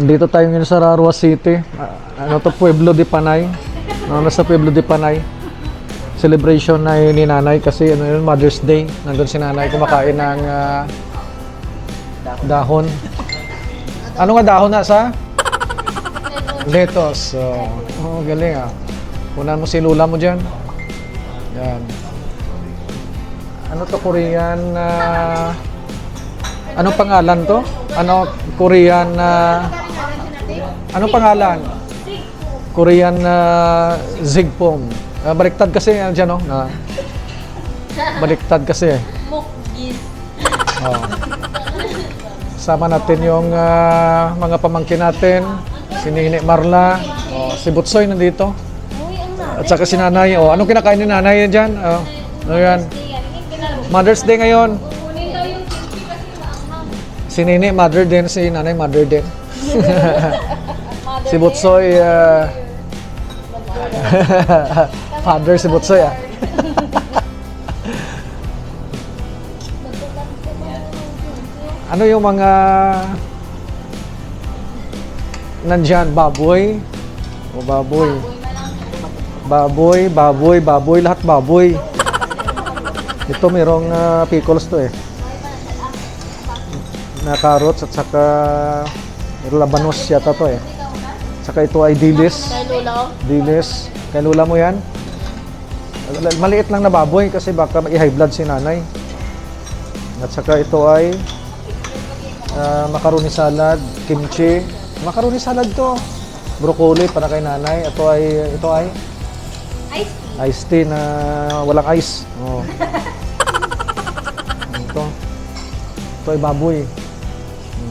Andito tayo ngayon sa Rarua City. Ano to, Pueblo de Panay. Nasa Pueblo de Panay. Celebration na yun ni nanay kasi ano yun, Mother's Day. Nandun si nanay kumakain ng dahon. Ano nga dahon na sa? Lettuce. Oh, galing ah. Punan mo si lula mo dyan. Yan. Ano to, Korean? Anong pangalan to? Ano, Korean? Anong pangalan? Korean zigpom. Baliktad kasi yan dyan, no? Baliktad kasi. Mukgis. Oh. Sama natin yung mga pamangkin natin. Si Nini Marla. Oh, si Butsoy nandito. At saka si nanay. Oh, anong kinakain ni nanay dyan? Oh, ano yan? Mother's Day ngayon. Si Nini, mother din. Si nanay, mother din. Si Butsoy, father si Butsoy, ah. Ano yung mga nandyan? Baboy? O baboy? Baboy, lahat baboy. Ito mayroong pickles to eh. Na carrots at saka labanos yata to eh. Saka ito ay dilis. Kay Lula. Dilis. Kay lula mo yan? Maliit lang na baboy kasi baka i-high blood si nanay. At saka ito ay macaroni salad, kimchi. Macaroni salad to. Broccoli para kay nanay. Ito ay iced tea na walang ice. Oh. Ito ay baboy.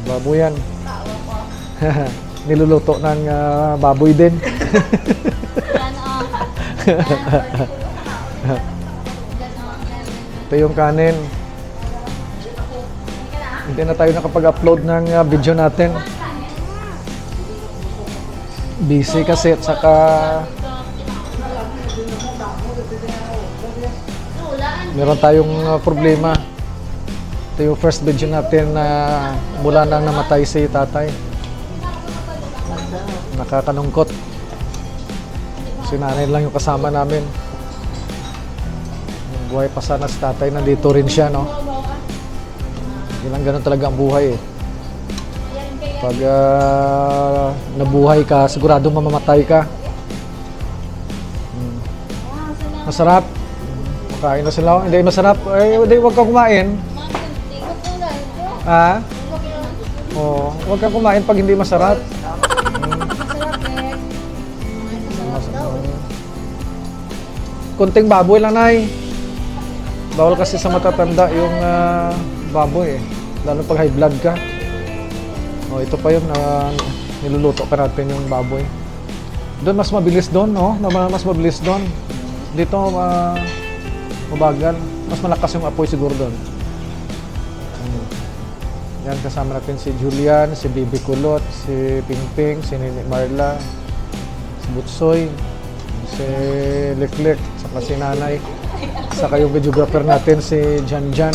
Baboy yan. Niluluto ng baboy din. Ito yung kanin. Hindi na tayo nakapag-upload ng video natin. Busy kasi at saka meron tayong problema. Ito yung first video natin na mula nang namatay si tatay. Nakakalungkot. Si nanay lang yung kasama namin. Buhay pa sana si tatay, nandito rin siya, no? Ilang ganun talaga ang buhay eh. Pag nabuhay ka, sigurado mamamatay ka. Masarap. Makain na sila. Hindi masarap. Hindi, huwag kang kumain. Ha? Oh, huwag kang kumain pag hindi masarap. Kunting baboy lang, nay. Bawal kasi sa matatanda yung baboy eh. Lalo pag high blood ka. Oh, ito pa yung niluluto pa natin yung baboy. Doon mas mabilis doon, no? Mas mabilis doon. Dito mabagal. Mas malakas yung apoy siguro doon. Yan, kasama natin si Julian, si Bibi Kulot, si Pingping, si Nini Marla, si Butsoy, si Liklek, saka si Nanay, saka yung videographer natin si Janjan.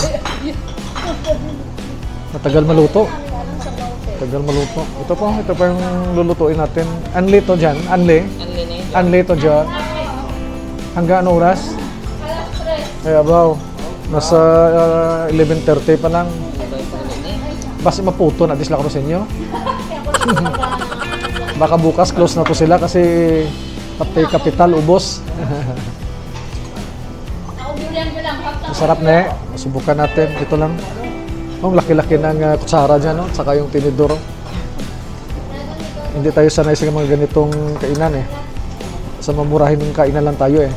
Matagal maluto. Ito pa yung lulutuin natin. Anli to dyan. Anli to dyan. Hanggang anong oras? Ay, abaw. Nasa 11:30 pa lang. Basta maputo na disla ko sa inyo. Baka bukas close na to sila kasi pati kapital ubos. Masarap na eh. Subukan natin. Ito lang. Ang laki-laki ng kutsara dyan, no? Saka yung tinidor. Hindi tayo sanay sa mga ganitong kainan eh. Sa mamurahin ng kainan lang tayo eh.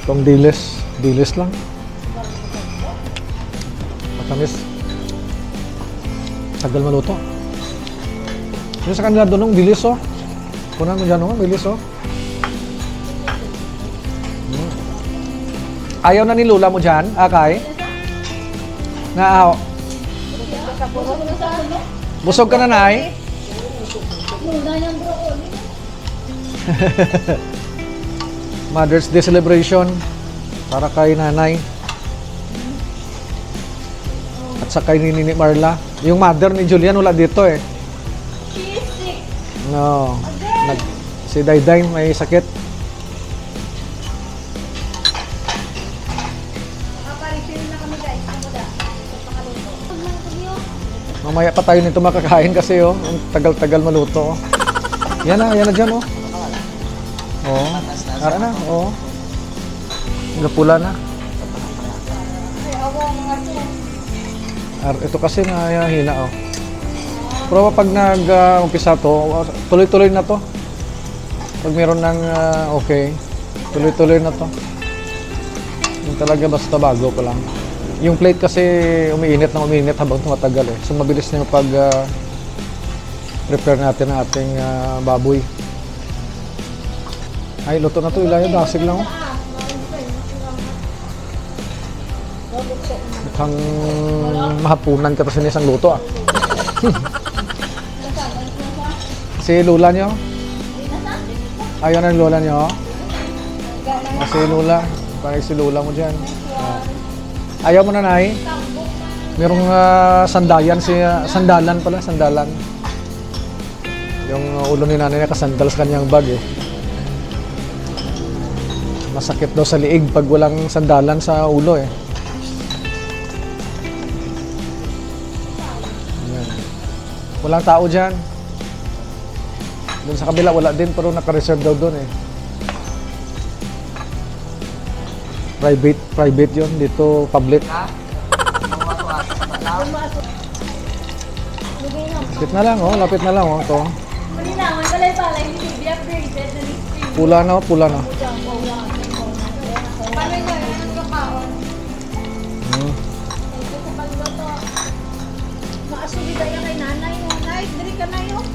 Itong dilis lang. Matamis. Tagal maluto. Yung sa kanila doon, dilis oh. Punan mo dyan oh, dilis oh. Ayaw na ni Lula mo dyan, Akay? Nga busog ka na, Nay? Mother's Day celebration para kay nanay. At sa kay ni Marla. Yung mother ni Julian wala dito eh. She's sick. No. Si Dayday may sakit. Nakaparefill na kami guys. Kamuda. Pagkaluto. Mamaya pa tayo nito makakain kasi oh, ang tagal-tagal maluto oh. Yan na dyan oh. Oh. Ara na, oh. Napula na. Ay, awa mga sis. Ito kasi hina oh. Pero pag nag-umpisa to, tuloy-tuloy na to. Pag meron ng okay, tuloy-tuloy na to. Yung talaga basta bago pa lang. Yung plate kasi umiinit habang tumatagal eh. So mabilis na yung pag prepare natin ng ating baboy. Ay, luto na to. Ilayo, dasig lang oh. Mukhang mahapunan ka kasi isang luto ah. Si Lula nyo? Ayaw na ng Lola nyo? Si Lula. Parang si Lula mo dyan. Ayaw mo na, Nay? Merong sandalan pala, sandalan. Yung ulo ni nanay nakasandal sa kanyang bag eh. Masakit daw sa liig pag walang sandalan sa ulo eh. Ayan. Walang tao dyan. Doon sa kabila wala din pero naka-reserve daw doon eh. Private yun. Dito public. Lapit na lang oh, lapit na lang oh to. Malinawan, balay-balay, hindi be upgraded na listing. Pula na. Paano yun? Anong kakaon? Ito sa pagluto. Maasubi tayo kay nanay. Nanay, diri ka na yun.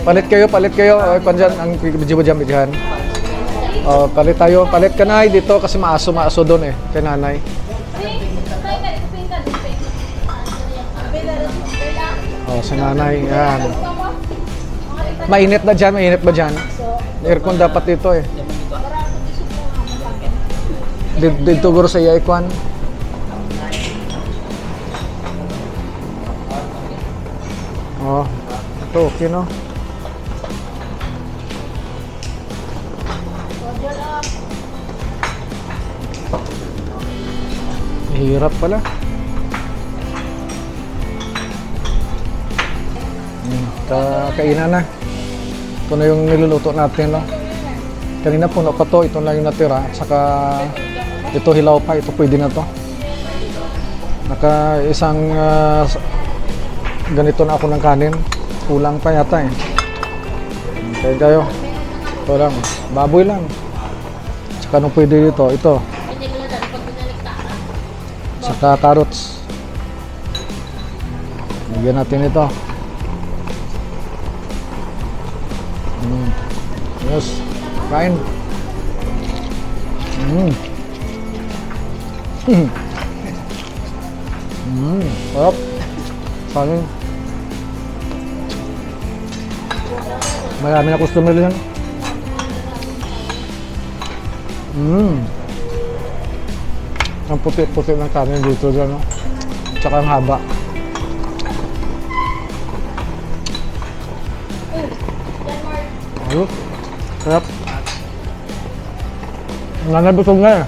Palit kayo. Ay, pandyan, ang bidyo-bidyan. Palit tayo. Palit ka na dito kasi maaso doon eh, kay nanay. Si nanay, yan. Mainit ba dyan? Aircon dapat dito eh. Dito guro sa Yaikwan. Oh, ito okay no? Hirap pala. Kainan na. Ito na yung niluluto natin, no? Kanina puno pa to, ito lang yung natira. Saka ito hilaw pa, ito pwede na to. Naka isang ganito na ako ng kanin. Kulang pa yata eh. Okay kayo. Ito lang, baboy lang. Saka nung pwede dito, ito. Saka carrots. Lagyan natin ito. Yes, kain. Sarap. Kain. Marami na customer yan. Ang puti-puti ng kanin dito dyan, no? Tsaka ang haba. Ayun. Sarap. Nanabusog na eh.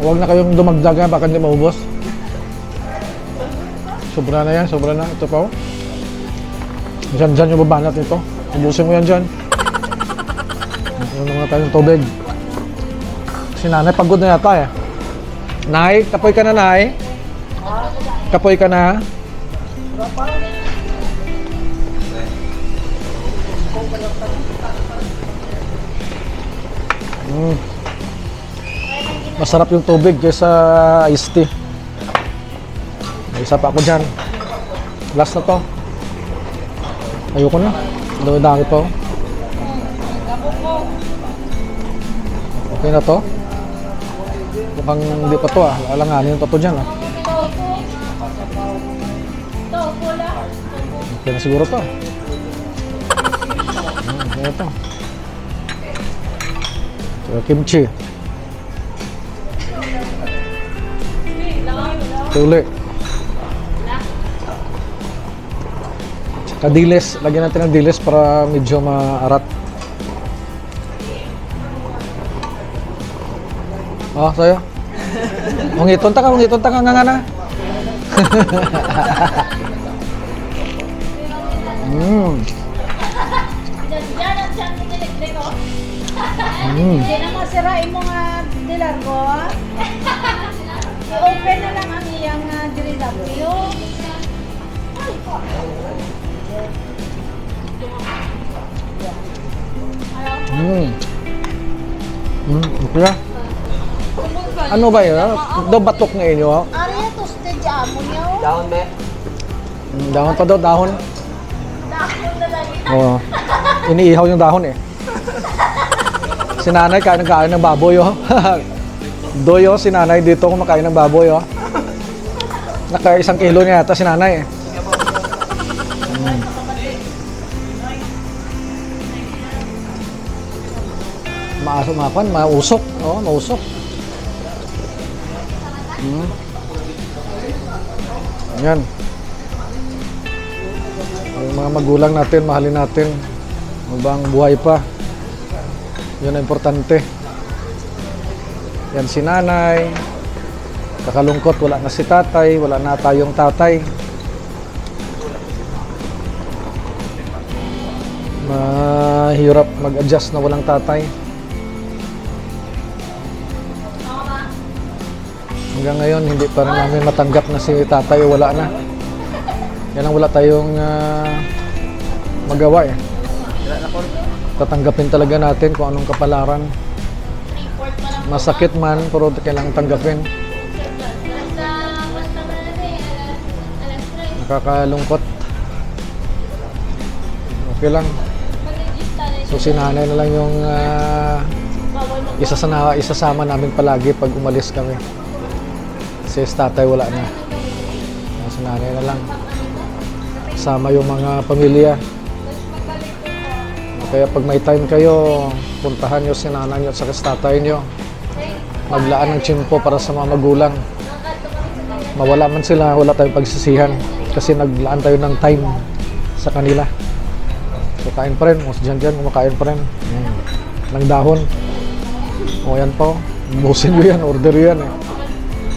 Huwag na kayong dumagdag na baka hindi maubos. Sobra na yan, sobra na. Ito pa oh. Dyan yung babanat nito. Ubusin mo yan dyan. Ano naman tayong tubig. Si nanay pagod na yata eh. Nay, kapoy ka na, Nay? Kapoy ka na? Masarap yung tubig kaysa iced tea. May isa pa ako dyan. Last na to. Ayoko na. Dami pa. Okay na to. Mukhang hindi pa to ah. Alanganin pa to dyan ah. Okay na siguro to. Ito. So, kimchi. Ito uli. Tsaka dilis. Lagyan natin ng dilis para medyo maarat. Oh, sayo. Ungiton ta ka nga na. Hindi na masirain mo nga dilar ko. I-open na lang ang iyang dirilapyo. Okay na. Ano ba yun? Do batok na inyo? Ariya to stage amo niya. Down, me. Dahon pa daw, dahon. Dahon na lagi. Oo. Iniihaw yung dahon eh. Si nanay kain ng baboy oh. Doyo, si nanay dito kumakain ng baboy oh. Naka 1 kilo niya yata si nanay eh. Mausok. Oo, mausok. Yan. Ang mga magulang natin, mahalin natin. Habang buhay pa. Yun ang importante. Yan si nanay. Kakalungkot, wala na si tatay. Wala na tayong tatay. Mahirap mag-adjust na walang tatay. Hanggang ngayon, hindi pa rin namin matanggap na si tatay o wala na. Yan ang wala tayong magawa eh. Tatanggapin talaga natin kung anong kapalaran. Masakit man, pero kailangan tanggapin. Nakakalungkot. Okay lang. So si nanay na lang yung isasama namin palagi pag umalis kami. Kasi si tatay wala na. Si nanay na lang. Sama yung mga pamilya. Kaya pag may time kayo, puntahan nyo si nanay nyo at sa tatay nyo. Maglaan ng tiyempo para sa mga magulang. Mawala man sila, wala tayong pagsisihan. Kasi naglaan tayo ng time sa kanila. So kain pa rin, dyan kumakain pa rin. Ng dahon. O yan po, busin nyo yan, order yan eh.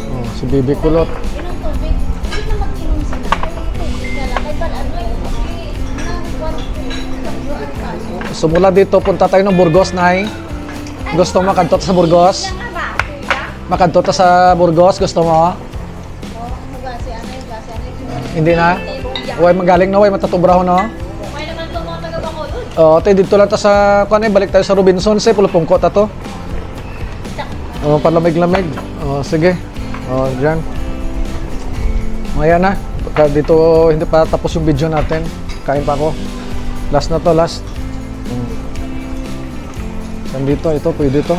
O, si Bibi Kulot. Inom tubig. Hindi na mag-inom sila. Tubig na lang. Kaya ba ano yun? So mula dito, punta tayo ng Burgos, Nay. Gusto mo makadto sa Burgos? Makadto ta sa Burgos, gusto mo? Hindi na? Uy, magaling na, uy, matatubraho no? May naman itong mga taga-Bacolod. Oo, tayo dito lang ta sa, balik tayo sa Robinson, pulupungko ta to. Oo, palamig-lamig. Oo, sige. Oo, dyan. Ayan na. Dito, hindi pa tapos yung video natin. Kain pa ako. Last na to, last. Dito, ito, pwede ito.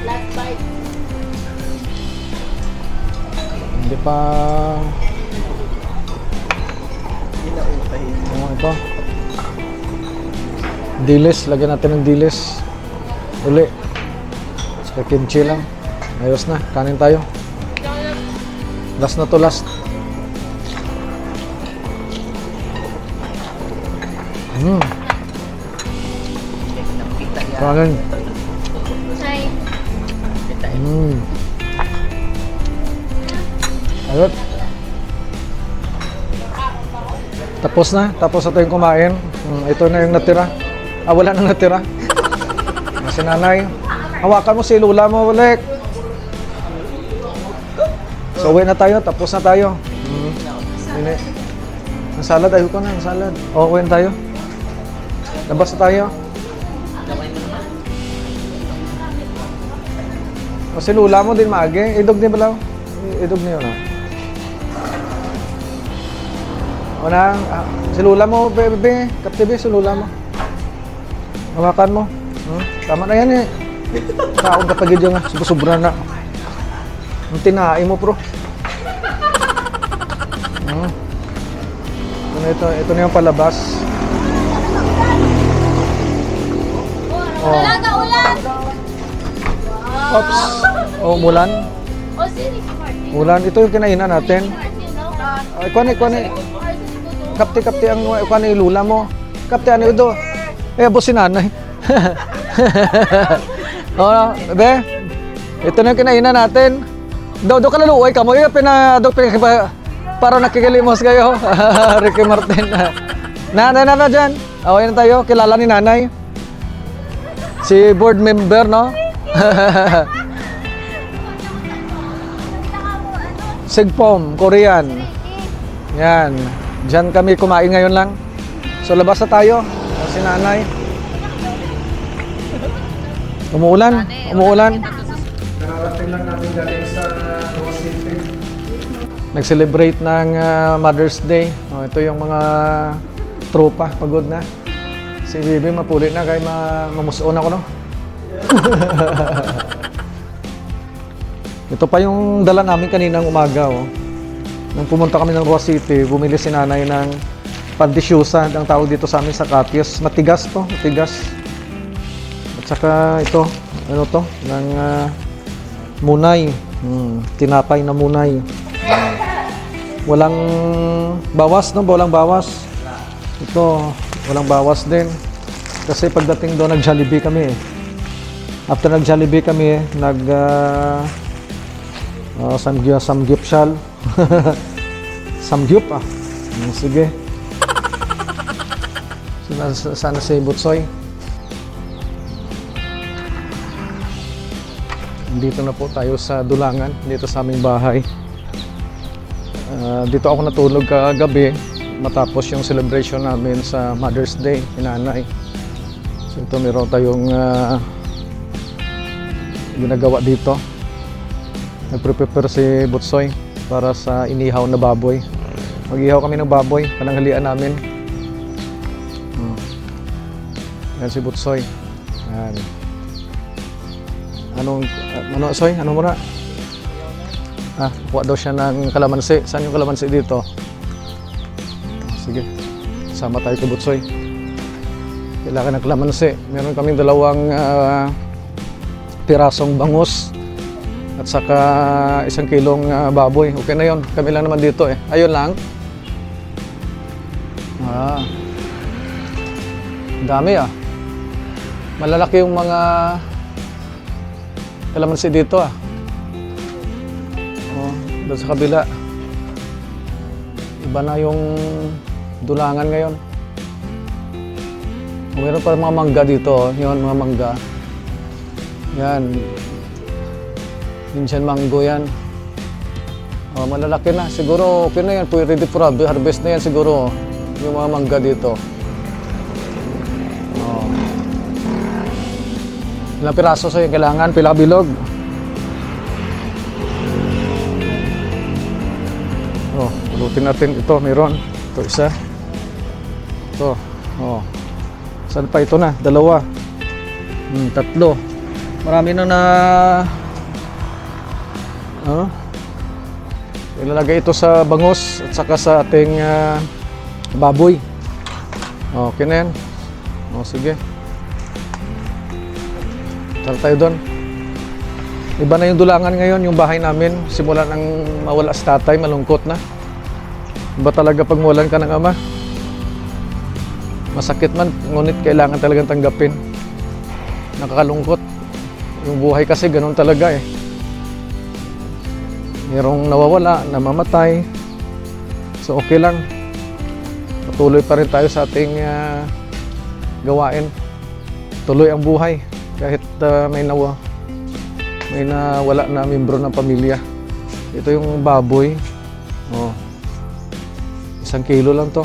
Last bite. Hindi pa... Ito. Dilis, lagyan natin ng dilis. Uli. Sa kimchi lang. Ayos na, kanin tayo. Last na to, last. Kanin. Ayot. Tapos na tayong kumain. Ito na yung natira. Wala nang natira. Si nanay. Hawakan mo si lula mo ulit. So uwi na tayo, tapos na tayo. Ini. Ang salad, ayoko na, ang salad. Uwi na tayo. Labas na tayo. O si lula mo din maagi. Idog din balaw. Idog niyo na. O na, si lula mo, bebe. Kaptibi, si lula mo. Hawakan mo. Tama na yan eh. Kaon ka pagid yung sobra na. Ang tinae mo, bro. Ito na yung palabas. Oh. Talaga ulan! Oops. Oh, umulan. O sini si Martin. Ulan. Ito yung kinainan natin. Martin, no? Ay, kuani. Kapti ang kuani lula mo. Kapti ano ito? Abo si nanay. Oh, be. Ito na yung kinainan natin. Do ka laluoy ka mo. Para nakikilimos kayo. Ricky Martin. Na dyan. Okay na tayo. Kilala ni nanay. Si board member, no? Sigpom, Korean. Yan. Diyan kami kumain ngayon lang. So labas na tayo. Si nanay. Umuulan. Nararating lang natin galing sa City. Nag-celebrate ng Mother's Day. Oh, ito yung mga tropa. Pagod na. Si Bibi mapulit na kaya mamusuon ako, no? Ito pa yung dala namin kaninang umaga, oh. Nung pumunta kami ng Roa City, bumili si nanay ng pandisyusa, ang tawag dito sa amin sa Katios. Matigas to, matigas. At saka ito, ano to, ng munay. Tinapay na munay. Walang bawas, no? Walang bawas. Ito, walang bawas din. Kasi pagdating doon, nag-Jollibee kami. After nag-Jollibee kami, samgyupsal. Samgyup ah. Sige. Sana si Butsoy. Dito na po tayo sa Dulangan, dito sa aming bahay. Dito ako natulog kagabi matapos yung celebration namin sa Mother's Day, inanay. So ito meron tayong ginagawa dito. Nagprepare si Butsoy para sa inihaw na baboy. Mag-ihaw kami ng baboy, pananghalian namin. Yan si Butsoy. Yan. Ano, Soy? Ano muna? Kuha daw siya ng kalamansi. Saan yung kalamansi dito? Sige. Sama tayo kay Butsoy. Kailangan ng kalamansi. Meron kaming dalawang pirasong bangus at saka 1 kilong baboy. Okay na yon. Kami lang naman dito eh. Ayun lang. Dami ah. Malalaki yung mga kalamansi dito ah. Oh, doon sa kabila. Iba na yung Dulangan ngayon. Oh, meron pa mga mangga dito oh. Yun, mga mangga. Yan. Minsan mango yan. Oh, malalaki na. Siguro okay na yan. Ready for harvest na yan siguro. Yung mga mangga dito. Oh. Ilang piraso sa'yo kailangan? Pila bilog? Oh, pulutin natin. Ito, meron. Ito isa. Ito. Oh. Saan pa ito na? 2. 3. Marami na ilalagay ito sa bangus at saka sa ating baboy. Okay na yan. O sige. Tara tayo doon. Iba na yung Dulangan ngayon, yung bahay namin. Simula nang mawala si tatay, malungkot na. Iba talaga pag mawalan ka ng ama. Masakit man, ngunit kailangan talagang tanggapin. Nakakalungkot. Yung buhay kasi ganun talaga eh. Mayroong nawawala, namamatay. So okay lang. Patuloy pa rin tayo sa ating gawain. Tuloy ang buhay. Kahit may nawala na membro ng pamilya. Ito yung baboy. Oh. 1 kilo lang to.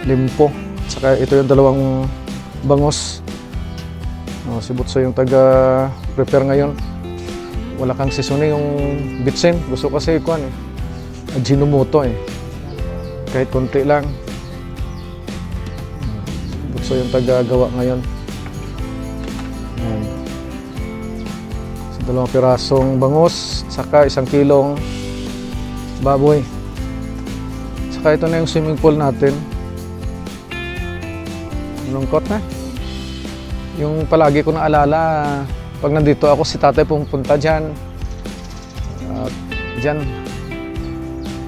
Limpo. Saka ito yung 2 bangus. Oh, si Butsoy yung taga-prepare ngayon. Wala kang seasoning yung bitsin. Gusto kasi ikuan eh. Ajinomoto eh. Kahit konti lang. Butsoy yung taga-gawa ngayon. Ayan. So, 2 pirasong bangus, saka 1 kilong baboy. Saka ito na yung swimming pool natin. Lungkot na. Yung palagi ko naalala, pag nandito ako, si tatay pumunta dyan. Dyan.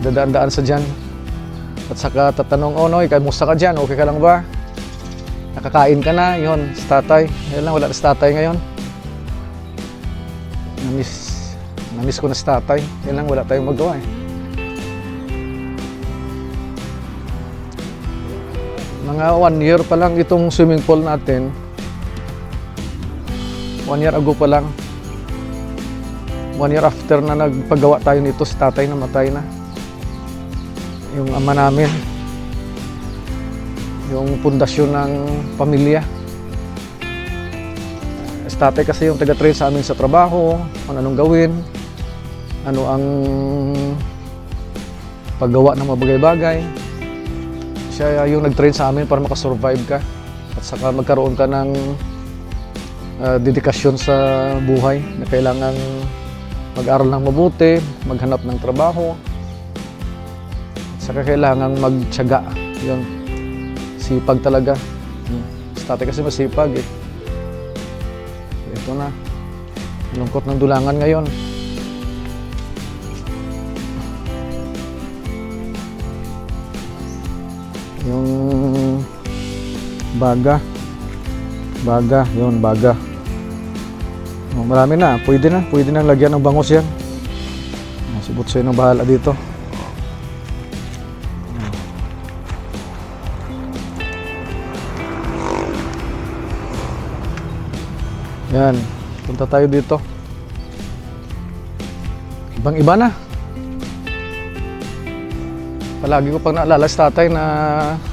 Dadaan-daan sa dyan. At saka tatanong, oh Noy, kamusta ka dyan? Okay ka lang ba? Nakakain ka na? Yun, si tatay. Ayun lang, wala na si tatay ngayon. Namiss ko na si tatay. Yun lang, wala tayong magawa eh. Mga 1 year pa lang itong swimming pool natin. 1 year ago pa lang. 1 year after na nagpagawa tayo nito, si tatay namatay na. Yung ama namin. Yung pundasyon ng pamilya. Si tatay kasi yung taga-train sa amin sa trabaho, kung anong gawin, ano ang paggawa ng mga bagay-bagay. Siya yung nag-train sa amin para makasurvive ka at saka magkaroon ka ng dedikasyon sa buhay na kailangan mag-aral ng mabuti, maghanap ng trabaho at saka kailangan magtiyaga. Yun, sipag talaga. Si tatay kasi masipag eh. Ito na, lungkot ng dulangan ngayon. Yung baga, yun, baga. Oh, marami na, pwede na lagyan ng bangos yan. Si Butsoy nang bahala dito. Yan, punta tayo dito. Ibang-iba na. Palagi ko pang naalala si tatay na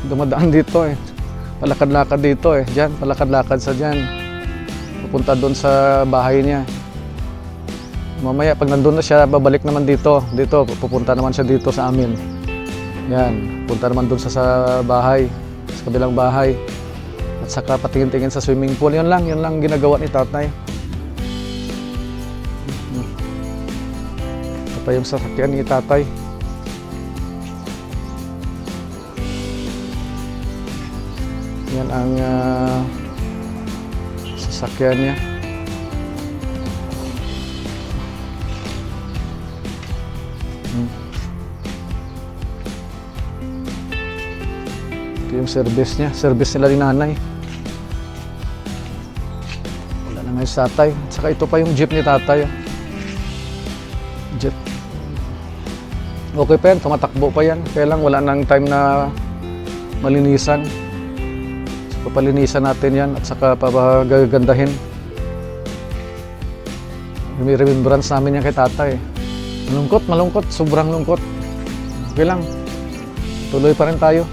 dumadaan dito eh. Palakad-lakad dito eh. Diyan, palakad-lakad sa diyan. Pupunta doon sa bahay niya. Mamaya pag nandun na siya, babalik naman dito. Dito, pupunta naman siya dito sa amin. Yan, punta naman doon sa bahay. Sa kabilang bahay. At saka patingin-tingin sa swimming pool. Yun lang ginagawa ni tatay. Ito pa yung sasakyan ni tatay. Yan ang sasakyan niya. Ito yung service niya. Service nila ni nanay. Wala na ngayon sa tatay. Saka ito pa yung jeep ni tatay. Jeep. Okay pa yan. Tumatakbo pa yan. Kaya lang wala nang time na malinisan. Papalinisan natin yan at saka papagagandahin. May remembrance namin yan kay tatay. Malungkot, sobrang lungkot. Okay lang, tuloy pa rin tayo.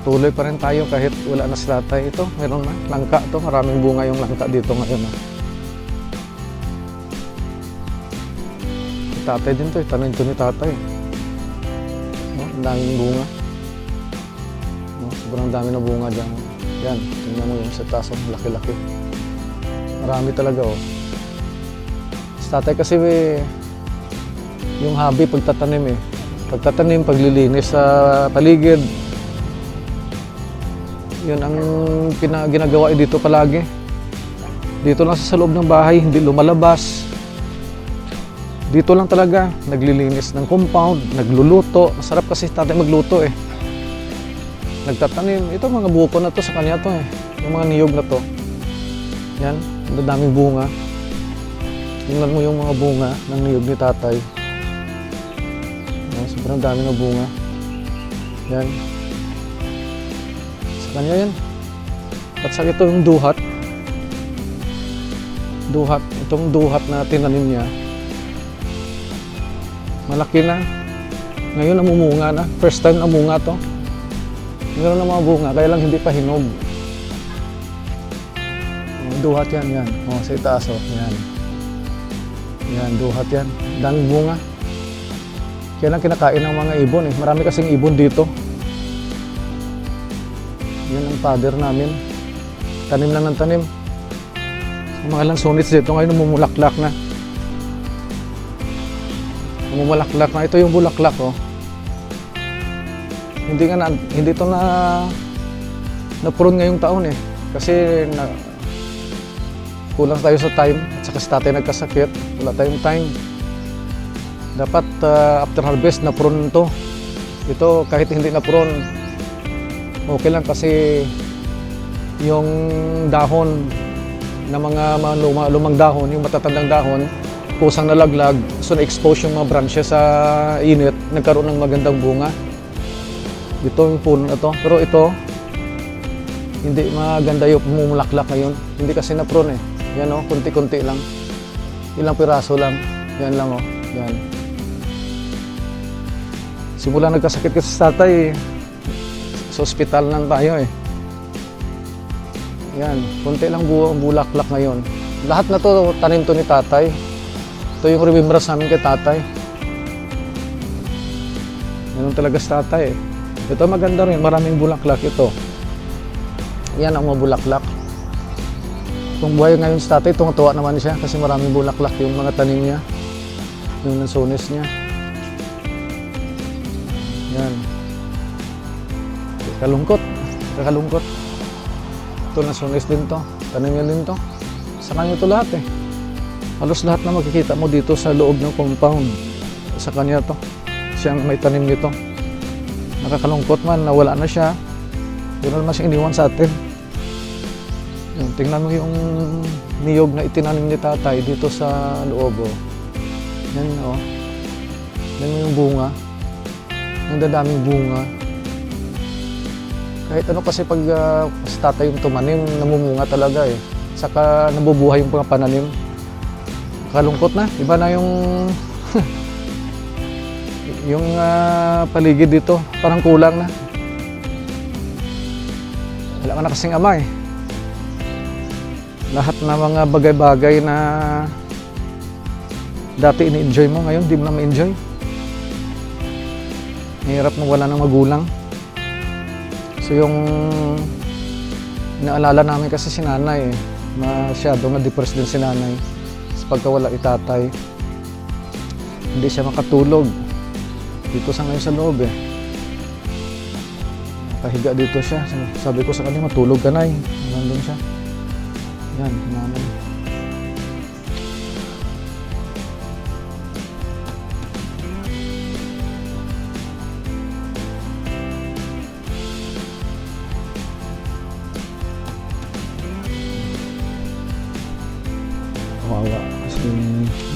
Tuloy pa rin tayo kahit wala na si tatay. Ito, meron na, langka to. Maraming bunga yung langka dito ngayon. Tatay din to, tanim to ni tatay. Ang daming bunga. Sobrang dami na bunga dyan. Yan, tingnan mo yung sa taas, laki-laki. Marami talaga oh. Sa tatay kasi yung hobby pagtatanim eh. Pagtatanim, paglilinis sa paligid. Yun ang ginagawa dito palagi. Dito lang sa loob ng bahay, hindi lumalabas. Dito lang talaga, naglilinis ng compound, nagluluto. Masarap kasi tatay magluto eh. Nagtatanim. Ito mga buko na to sa kanya to eh. Yung mga niyog na to. Yan, ang daming bunga. Tingnan mo yung mga bunga ng niyog ni tatay. Yan, sobrang dami ng bunga. Yan. Sa kanya yan. At saka ito yung duhat. Itong duhat na tinanim niya. Malaki na. Ngayon namumunga na. First time namunga to. Meron na mga bunga, kaya lang hindi pa hinog. Duhat yan. Sa itaas yan. Yan, duhat yan. Daming bunga. Kaya lang kinakain ng mga ibon eh. Marami kasing ibon dito. Yan ang father namin. Tanim lang ng tanim. Mga ilang sunits dito ngayon namumulaklak na. Namumulaklak na. Ito yung bulaklak oh. hindi ito na-prune ngayong taon eh. Kasi kulang tayo sa time at saka si tatay nagkasakit, wala tayong time. Dapat after harvest na prune to. Ito kahit hindi na prune, okay lang kasi yung dahon na mga lumang dahon, yung matatandang dahon, kusang nalaglag, so na-expose yung mga branches sa init, nagkaroon ng magandang bunga. Ito yung puno na to. Pero ito, hindi maganda yung mumulaklak ngayon. Hindi kasi na-prune eh. Yan o, kunti-kunti lang. Ilang piraso lang. Yan lang o. Yan. Simula nagkasakit kasi sa tatay, sa ospital lang tayo eh. Yan, kunti lang bulaklak ngayon. Lahat na to tanim to ni tatay. Ito yung remembrance namin kay tatay. Ganun talaga sa tatay eh. Ito maganda rin, maraming bulaklak ito. Yan ang mga bulaklak. Kung buhay ngayon sa tatay, tuwa naman siya kasi maraming bulaklak yung mga tanim niya. Yung lansones niya. Yan. Kakalungkot. Ito lansones din to. Tanim niya din to. Sa kanya ito lahat eh. Halos lahat na makikita mo dito sa loob ng compound. Sa kanya to. Siyang may tanim nito. Nakakalungkot man, nawala na siya. Yun naman siyang iniwan sa atin. Yung, tingnan mo yung niyog na itinanim ni tatay dito sa loob. Oh. Yan o. Oh. Yan mo yung bunga. Ang dadaming bunga. Kahit ano kasi pag sa tatay yung tumanim, namumunga talaga eh. Saka nabubuhay yung mga pananim. Kalungkot na. Iba na yung yung paligid dito. Parang kulang na. Wala ka na kasing ama eh. Lahat na mga bagay-bagay na dati ini-enjoy mo, ngayon di mo na ma-enjoy. Mahirap mo wala ng magulang. So yung inaalala namin kasi si nanay eh. Masyado na-depressed din si nanay. Pagkawala itatay, hindi siya makatulog dito sa ngayon sa loob eh. Pahiga dito siya. Sabi ko sa kanya, matulog ka na eh. Nandun siya. Yan, naman. Kawawa kasi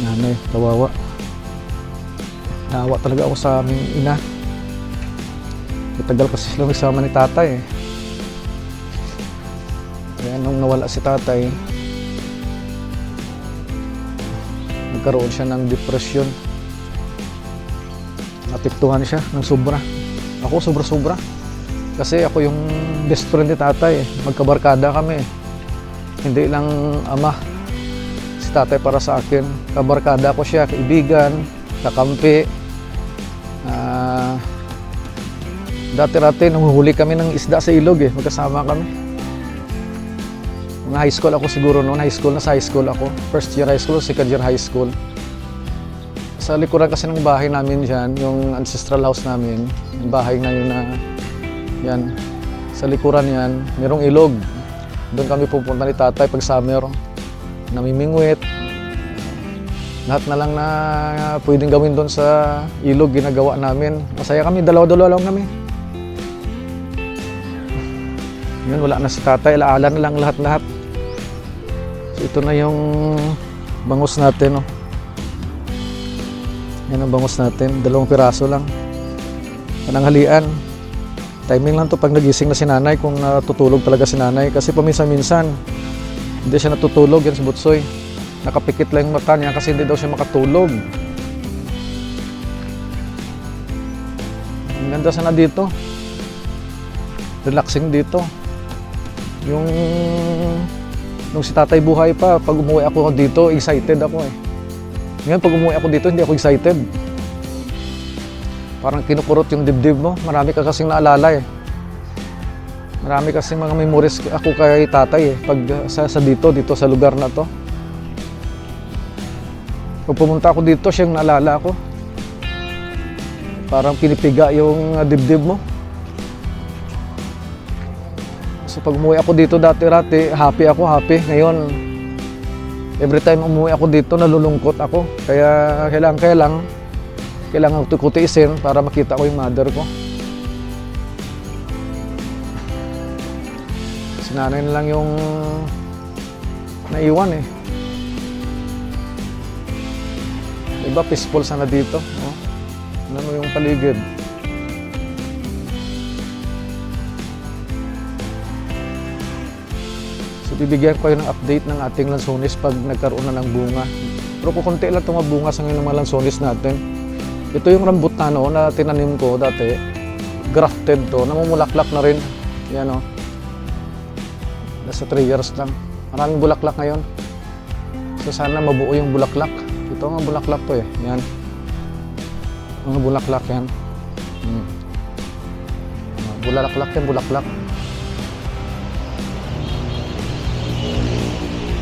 nanay, kawawa. Naawa talaga ako sa aming ina. Matagal kasi sila nagsama ni tatay eh. Kaya nung nawala si tatay, nagkaroon siya ng depression. Napiktuhan siya ng sobra. Ako sobra-sobra. Kasi ako yung best friend ni tatay eh. Magkabarkada kami eh. Hindi lang ama. Si tatay para sa akin. Kabarkada ko siya, kaibigan, kakampi. Dati-rati nanguhuli kami ng isda sa ilog eh. Magkasama kami. Mga high school ako siguro noon. High school ako. First year high school, second year high school. Sa likuran kasi ng bahay namin dyan, yung ancestral house namin, yung bahay na yun na, yan, sa likuran yan, mayroong ilog. Doon kami pupunta ni tatay pag summer, namimingwit. Lahat na lang na pwedeng gawin doon sa ilog, ginagawa namin. Masaya kami, dalawa-dalawa lang kami. Yun, wala na si tatay, alaala na lang lahat-lahat. So, ito na yung bangus natin, oh. Yan ang bangus natin, 2 piraso lang. Pananghalian. Timing lang to pag nagising na si nanay, kung natutulog talaga si nanay. Kasi paminsan-minsan, hindi siya natutulog yan si Butsoy. Nakapikit lang yung mata niya kasi hindi daw siya makatulog. Ang ganda sana dito. Relaxing dito. Yung nung si tatay buhay pa, pag umuwi ako dito, excited ako eh. Ngayon pag umuwi ako dito, hindi ako excited. Parang kinukurot yung dibdib mo. Marami ka kasing naalala eh. Marami kasing mga memories ako kay tatay eh. Pag sa dito sa lugar na to. Pag pumunta ako dito, siyang naalala ko. Parang pinipiga yung dibdib mo. So pag umuwi ako dito dati-rati, happy ako, happy. Ngayon, every time umuwi ako dito, nalulungkot ako. Kaya kailangan ko tiisin para makita ko yung mother ko. Si nanay na lang yung naiwan eh. Iba peaceful sana dito. Oh. Ano mo yung paligid. So bibigyan ko kayo ng update ng ating lansones pag nagkaroon na ng bunga. Pero kukunti lang itong mabunga sa ngayon ng mga lansones natin. Ito yung rambutano na tinanim ko dati. Grafted to. Namumulaklak na rin. Yan o. Nasa 3 years lang. Maraming bulaklak ngayon. So sana mabuo yung bulaklak. Ito mga bulaklak to eh. Yan. Mga bulaklak yan. Bulaklak yan, bulaklak.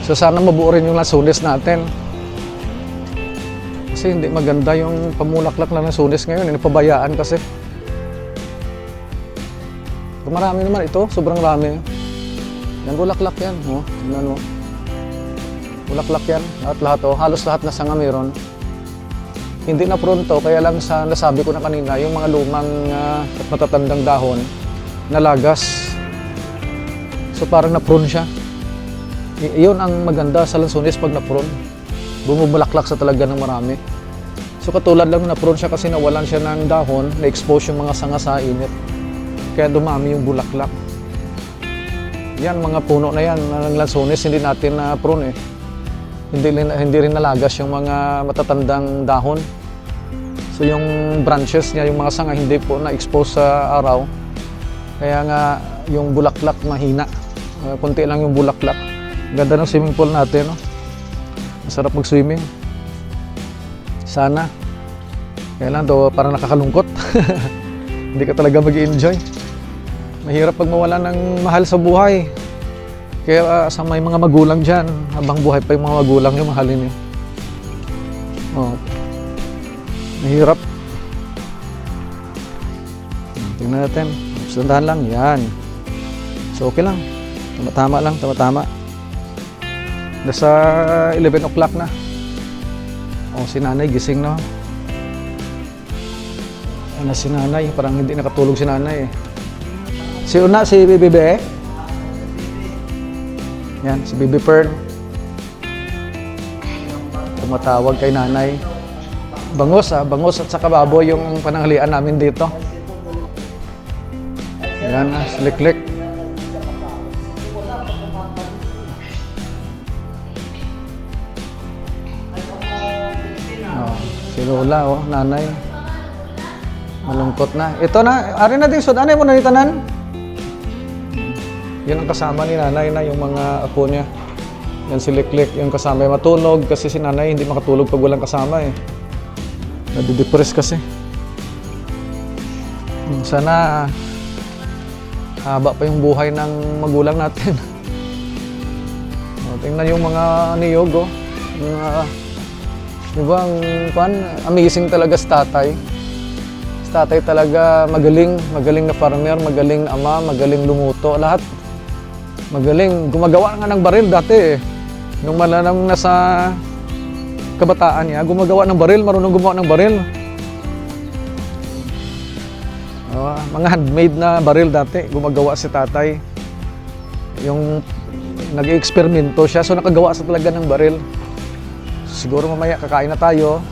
So sana mabuo rin yung lansones natin. Kasi hindi maganda yung pamulaklak lang ng lansones ngayon. Napabayaan kasi. Marami naman ito. Sobrang rami. Yan, bulaklak yan. Oh, tingnan mo. Bulaklak yan. Lahat-lahat oh. Halos lahat na sanga meron. Hindi na pronto. Kaya lang sa nasabi ko na kanina, yung mga lumang at matatandang dahon, nalagas. So parang na-prune siya. Iyon ang maganda sa lansones pag na-prune. Bumubulaklak sa talaga ng marami. So katulad lang na-prune siya kasi nawalan siya ng dahon, na-expose yung mga sanga sa init. Kaya dumami yung bulaklak. Yan, mga puno na yan ng lansones, hindi natin na-prune eh. Hindi rin nalagas yung mga matatandang dahon. So yung branches niya, yung mga sanga, hindi po na-expose sa araw. Kaya nga yung bulaklak mahina. Kunti lang yung bulaklak. Ganda ng swimming pool natin, no? Masarap mag-swimming. Sana. Kaya lang daw parang nakakalungkot. Hindi ka talaga mag-i-enjoy. Mahirap pag mawala ng mahal sa buhay. Kaya sa may mga magulang dyan, habang buhay pa yung mga magulang yung mahalin nyo. Oh. Mahirap. Tingnan natin. Sandahan lang. Yan. So okay lang. Tama-tama lang. Tama-tama. Nasa 11 o'clock na. Oh, si nanay gising na. Ano si nanay? Parang hindi nakatulog si nanay eh. Si Una, si Bibi. Yan, si Bibi Pearl. Tumatawag kay nanay. Bangus bangus at saka baboy yung pananghalian namin dito. Yan, slik-lik. Oh, si Lola, oh, nanay. Malungkot na. Ito na, ari na din sud. Ano mo na itanan? Yan ang kasama ni nanay na yung mga apo niya. Yan si Liklik, yung kasama ay matulog kasi si nanay hindi makatulog pag walang kasama eh. Nadidepress kasi. Sana haba pa yung buhay ng magulang natin. O, tingnan yung mga niyog, oh. Diba, amazing talaga sa tatay. Sa tatay talaga magaling na farmer, magaling na ama, magaling lumuto, lahat. Magaling, gumagawa nga ng baril dati eh. Nung malanang nasa kabataan niya, gumagawa ng baril, marunong gumawa ng baril. Mga handmade na baril dati, gumagawa si tatay. Yung nag-eksperimento siya, so nakagawa sa talaga ng baril. Siguro mamaya kakain na tayo.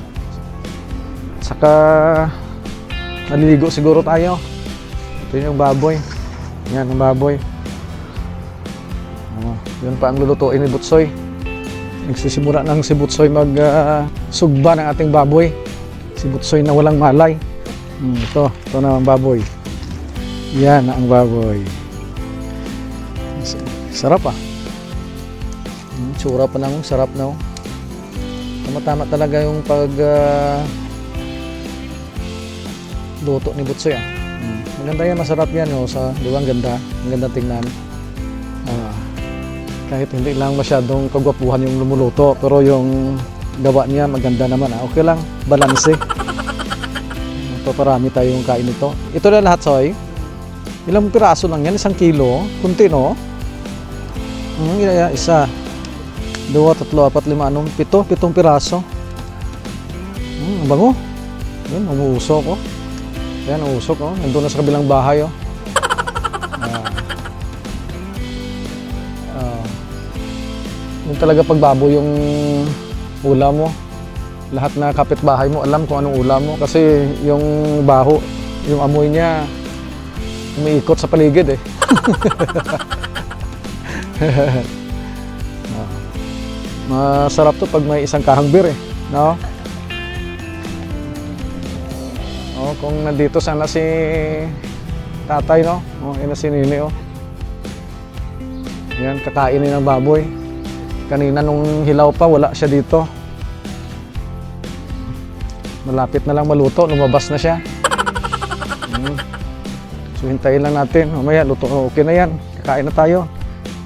Saka maliligo siguro tayo. Ito yung baboy. Yan, ang baboy. Yun pa ang lulutuin ni Butsoy. Nagsisimula ng si Butsoy mag-sugba ng ating baboy. Si Butsoy na walang malay. Ito na ang baboy. Yan ang baboy. Sarap ah. Tsura pa lang, sarap na. Tama-tama talaga yung luto ni Butsoy ah. Maganda yan, masarap yan. Oh, di ba ang ganda? Ang ganda tingnan. Kahit hindi lang masyadong kagwapuhan yung lumuluto, pero yung gawa niya maganda naman. Okay lang, balanse. Ito, parami tayong kain nito. Ito na lahat, Soy. Ilang piraso lang yan? 1 kilo? Kunti, no? Isa. 2, 3, 4, 5, 7. 7 piraso. Ang bango. Yan, umuusok, oh. Yan, uusok, oh. Nandun na sa kabilang bahay, oh. Yun talaga pagbaboy yung ulam mo. Lahat na kapitbahay mo alam kung anong ulam mo kasi yung baho, yung amoy niya umiikot sa paligid eh. Masarap to pag may isang kahang beer eh, no? Oh, kung nandito sana si tatay, no? Oh, yun na si Nini, oh. Yan, kakainin ng baboy. Kanina nung hilaw pa, wala siya dito. Malapit na lang maluto, lumabas na siya. So hintayin lang natin. Mamaya, luto, okay na yan. Kakain na tayo.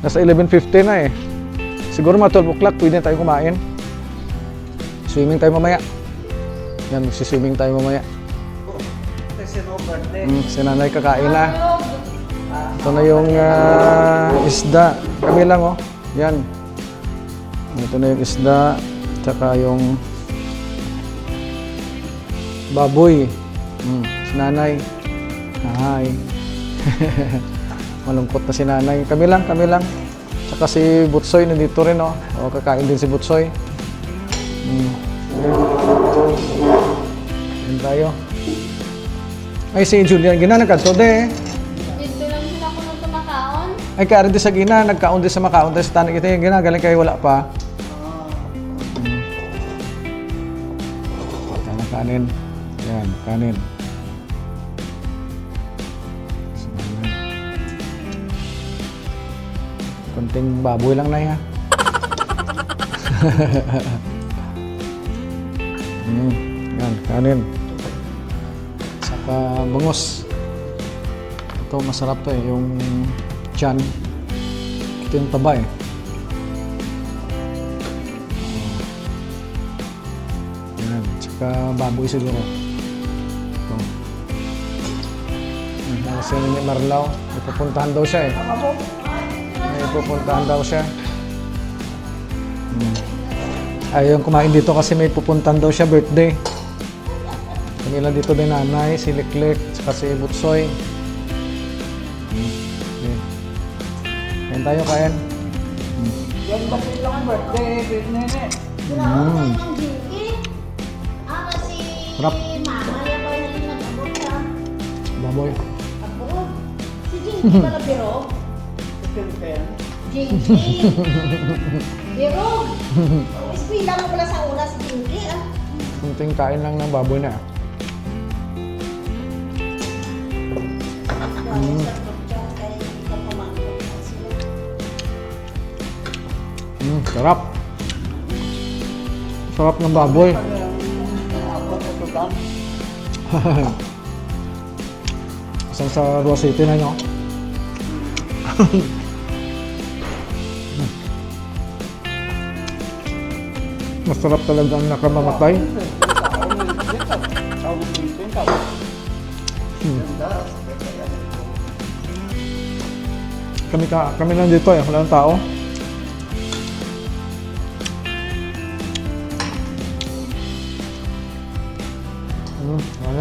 Nasa 11:50 na eh. Siguro mga 12 o'clock, pwede na tayo kumain. Swimming tayo mamaya. Yan, magsiswimming tayo mamaya. Si nanay kakain na. Ito na yung isda. Kami lang, oh. Yan. Ito na yung isda, tsaka yung baboy. Si nanay. Hi. Malungkot na si nanay. Kami lang. Tsaka si Butsoy nandito rin, oh. O, kakain din si Butsoy. Yan tayo. Ay, si Julian, ginanagkadto de. Dito lang sila ko nung tumakaon. Ay, kaya rin di sa gina, nagkaon di sa makaon. Tapos tanong kita yung ginagaling kayo wala pa. Kanin. Yan, kanin. Konting baboy lang na yan. Yan, kanin. Saka bangos. Ito masarap to eh, yung tiyan. Ito yung taba eh. Yan, saka baboy siguro. Ito. Kasi ni Marlaw, may pupuntahan daw siya eh. May pupuntahan daw siya. Ayaw kumain dito kasi may pupuntahan daw siya, birthday. Kami lang dito din nanay, si Liklik, saka si Butsoy. Okay. Kain tayo, kain. Yan ba silang birthday, nene? Kasi Sarap. mama, yan ba yung nag-abot ka? Baboy. Abot. Si Jinky pala birog. Jinky. Birog. Ispila mo pala sa una si Jinky, ah. Kunting kain lang ng baboy na. Sarap. Sarap ng baboy. Isang sa Rua City na nyo. Masarap talaga ang nakamamatay. Kami lang dito eh, wala nang tao.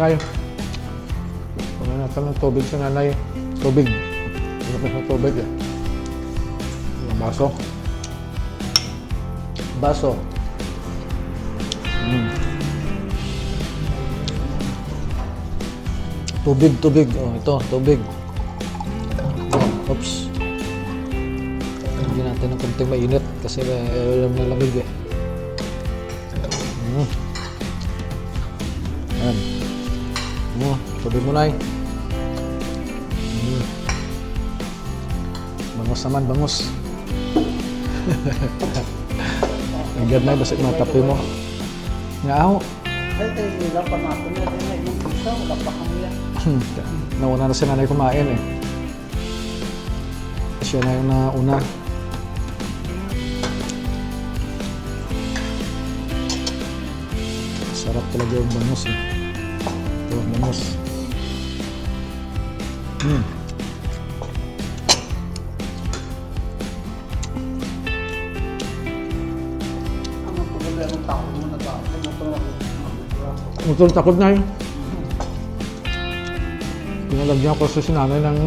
Nanay. Kunin natin ng tubig sa nanay. Tubig. Kunin natin ng tubig eh. Yung baso. Baso. Tubig. Oh, ito, tubig. Oops. Hindi natin ng konting mainit kasi alam na lamig eh. Ayan. Tubig mo na eh. Bangos naman, bangos. Agad na, basta matapi mo. Nga ako. Nauna na si nanay kumain eh. Siya na yung nauna. Sarap talaga yung bangus eh. Ito, bangus. Mutul takot na yun. Pinalagyan ko sa sinanay ng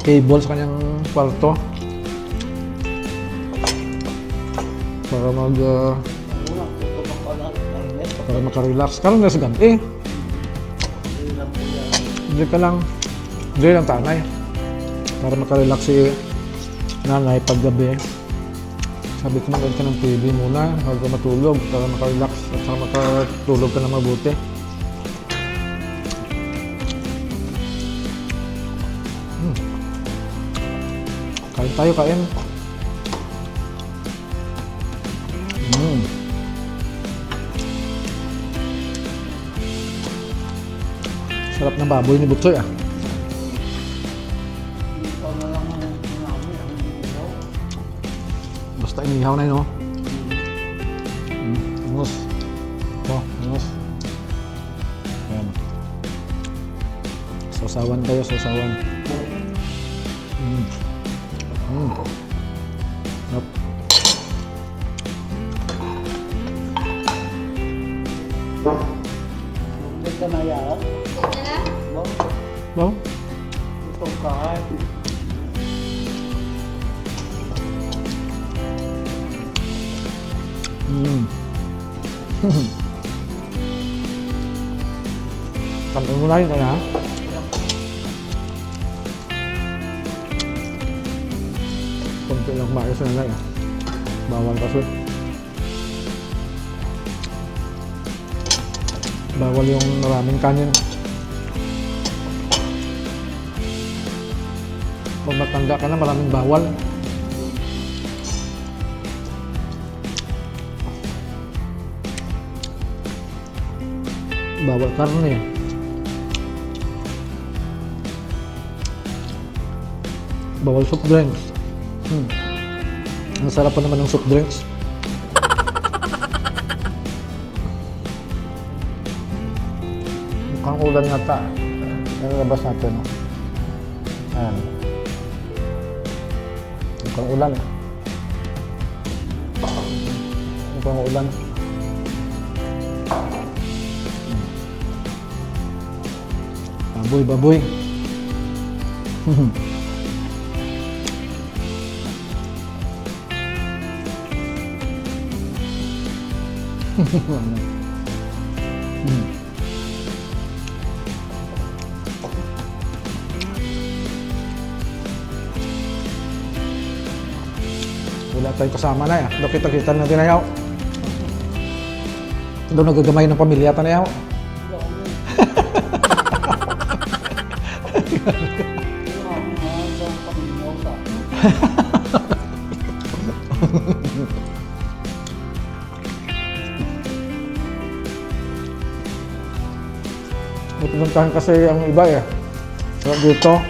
cable sa kanyang kwarto. Para para makarelax. Karoon na sa gabi. Hindi lang tanay. Para makarelax si nanay pag gabi. Sabi ko manood ka ng TV muna bago matulog para makarelax at saka makatulog ka na mabuti. Kain tayo, kain. Sarap ng baboy ni Butsoy ah. Basta inihaw na yun, no? Angos. Ito, angos. Ayan. Sausawan tayo, sausawan. Sarap. Wow. Tampin mo na yun kaya. Kunti lang maayos na lang. Bawal kasi. Bawal yung maraming kanin. Kung matanda ka na, maraming bawal. Bawal karne. Bawal soft drinks. Ang sarap pa naman ng soft drinks. Mukhang ulan yata. Ang labas natin. No? Ayan. Mukhang ulan. Mukhang ulan. Baboy, baboy. Wala tayong kasama na ya. Doon kita-kita na tinayaw. Doon nagagamay ng pamilya tanayaw. Pinuntahan kasi ang iba eh. So dito,